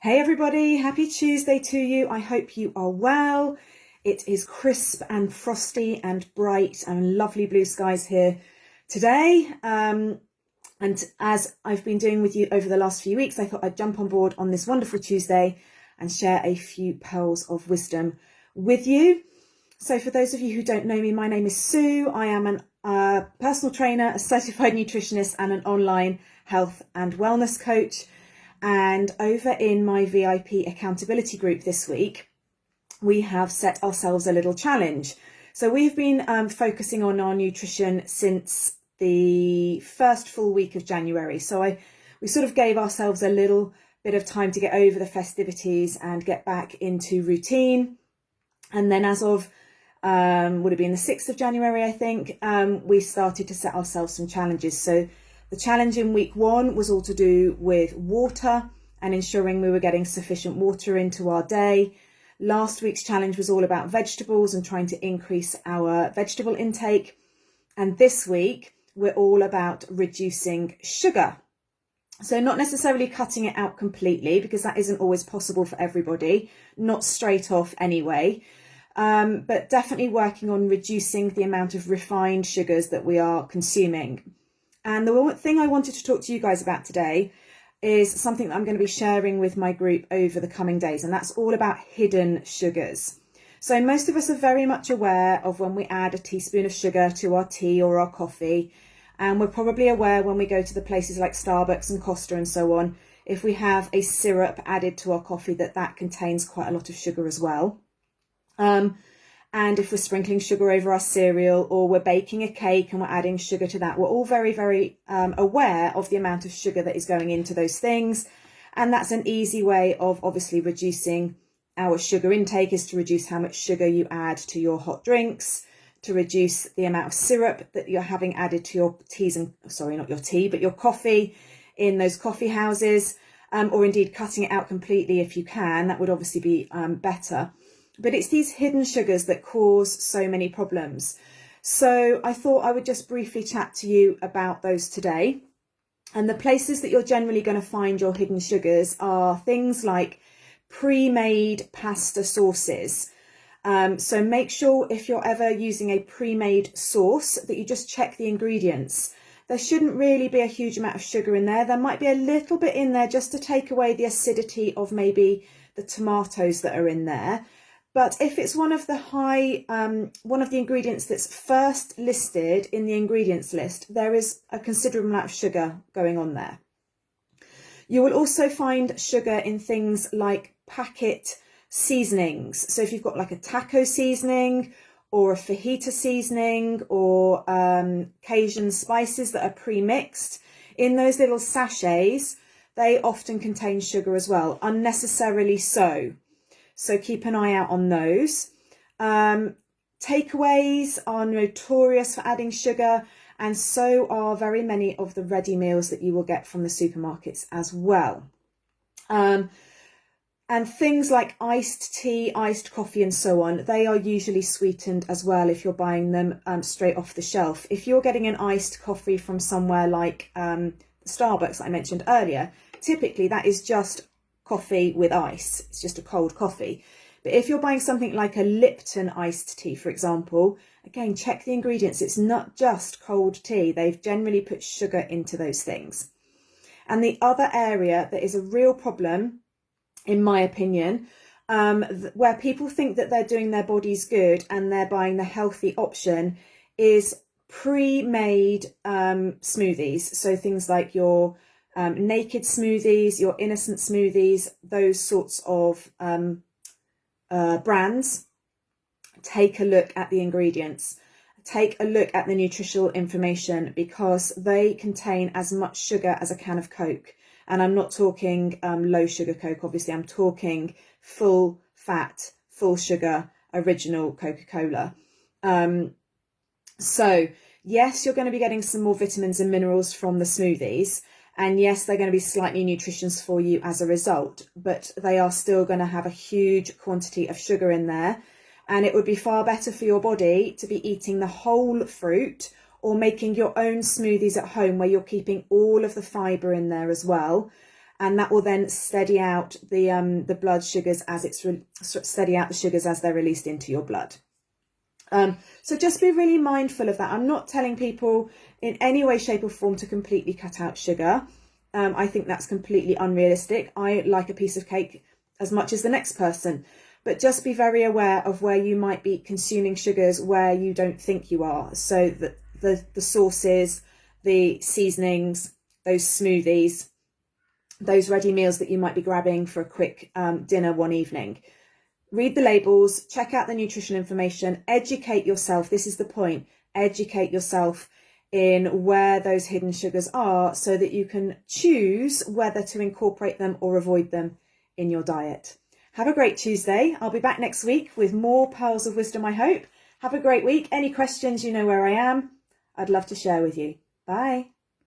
Hey everybody, happy Tuesday to you. I hope you are well. It is crisp and frosty and bright and lovely blue skies here today. And as I've been doing with you over the last few weeks, I thought I'd jump on board on this wonderful Tuesday and share a few pearls of wisdom with you. So for those of you who don't know me, my name is Sue. I am a personal trainer, a certified nutritionist and an online health and wellness coach. And over in my VIP accountability group this week, we have set ourselves a little challenge. So we've been focusing on our nutrition since the first full week of January. So we sort of gave ourselves a little bit of time to get over the festivities and get back into routine. And then as of, would have been the 6th of January, I think, we started to set ourselves some challenges. So the challenge in week 1 was all to do with water and ensuring we were getting sufficient water into our day. Last week's challenge was all about vegetables and trying to increase our vegetable intake. And this week, we're all about reducing sugar. So not necessarily cutting it out completely, because that isn't always possible for everybody, not straight off anyway. But definitely working on reducing the amount of refined sugars that we are consuming. And the one thing I wanted to talk to you guys about today is something that I'm going to be sharing with my group over the coming days, and that's all about hidden sugars. So most of us are very much aware of when we add a teaspoon of sugar to our tea or our coffee, and we're probably aware when we go to the places like Starbucks and Costa and so on, if we have a syrup added to our coffee, that contains quite a lot of sugar as well. And if we're sprinkling sugar over our cereal, or we're baking a cake and we're adding sugar to that, we're all very, very aware of the amount of sugar that is going into those things. And that's an easy way of obviously reducing our sugar intake, is to reduce how much sugar you add to your hot drinks, to reduce the amount of syrup that you're having added to your teas and, sorry, not your tea, but your coffee in those coffee houses, or indeed cutting it out completely if you can. That would obviously be better. But it's these hidden sugars that cause so many problems. So I thought I would just briefly chat to you about those today. And the places that you're generally going to find your hidden sugars are things like pre-made pasta sauces. So make sure if you're ever using a pre-made sauce that you just check the ingredients. There shouldn't really be a huge amount of sugar in there. There might be a little bit in there just to take away the acidity of maybe the tomatoes that are in there. But if it's one of the ingredients that's first listed in the ingredients list, there is a considerable amount of sugar going on there. You will also find sugar in things like packet seasonings. So if you've got like a taco seasoning or a fajita seasoning or Cajun spices that are pre-mixed, in those little sachets, they often contain sugar as well, unnecessarily so. So keep an eye out on those. Takeaways are notorious for adding sugar, and so are very many of the ready meals that you will get from the supermarkets as well. And things like iced tea, iced coffee and so on, they are usually sweetened as well if you're buying them straight off the shelf. If you're getting an iced coffee from somewhere like Starbucks that I mentioned earlier, typically that is just coffee with ice. It's just a cold coffee. But if you're buying something like a Lipton iced tea, for example, again, check the ingredients. It's not just cold tea. They've generally put sugar into those things. And the other area that is a real problem, in my opinion, where people think that they're doing their bodies good and they're buying the healthy option, is pre-made smoothies. So things like your naked smoothies, your innocent smoothies, those sorts of brands. Take a look at the ingredients. Take a look at the nutritional information, because they contain as much sugar as a can of Coke. And I'm not talking low sugar Coke, obviously. I'm talking full fat, full sugar, original Coca-Cola. So yes, you're going to be getting some more vitamins and minerals from the smoothies. And yes, they're going to be slightly nutritious for you as a result, but they are still going to have a huge quantity of sugar in there. And it would be far better for your body to be eating the whole fruit, or making your own smoothies at home where you're keeping all of the fibre in there as well. and that will then steady out the blood sugars as steady out the sugars as they're released into your blood. So just be really mindful of that. I'm not telling people in any way, shape or form to completely cut out sugar. I think that's completely unrealistic. I like a piece of cake as much as the next person, but just be very aware of where you might be consuming sugars where you don't think you are. So the sauces, the seasonings, those smoothies, those ready meals that you might be grabbing for a quick dinner one evening. Read the labels, check out the nutrition information, educate yourself. This is the point. Educate yourself in where those hidden sugars are so that you can choose whether to incorporate them or avoid them in your diet. Have a great Tuesday. I'll be back next week with more pearls of wisdom, I hope. Have a great week. Any questions, you know where I am. I'd love to share with you. Bye.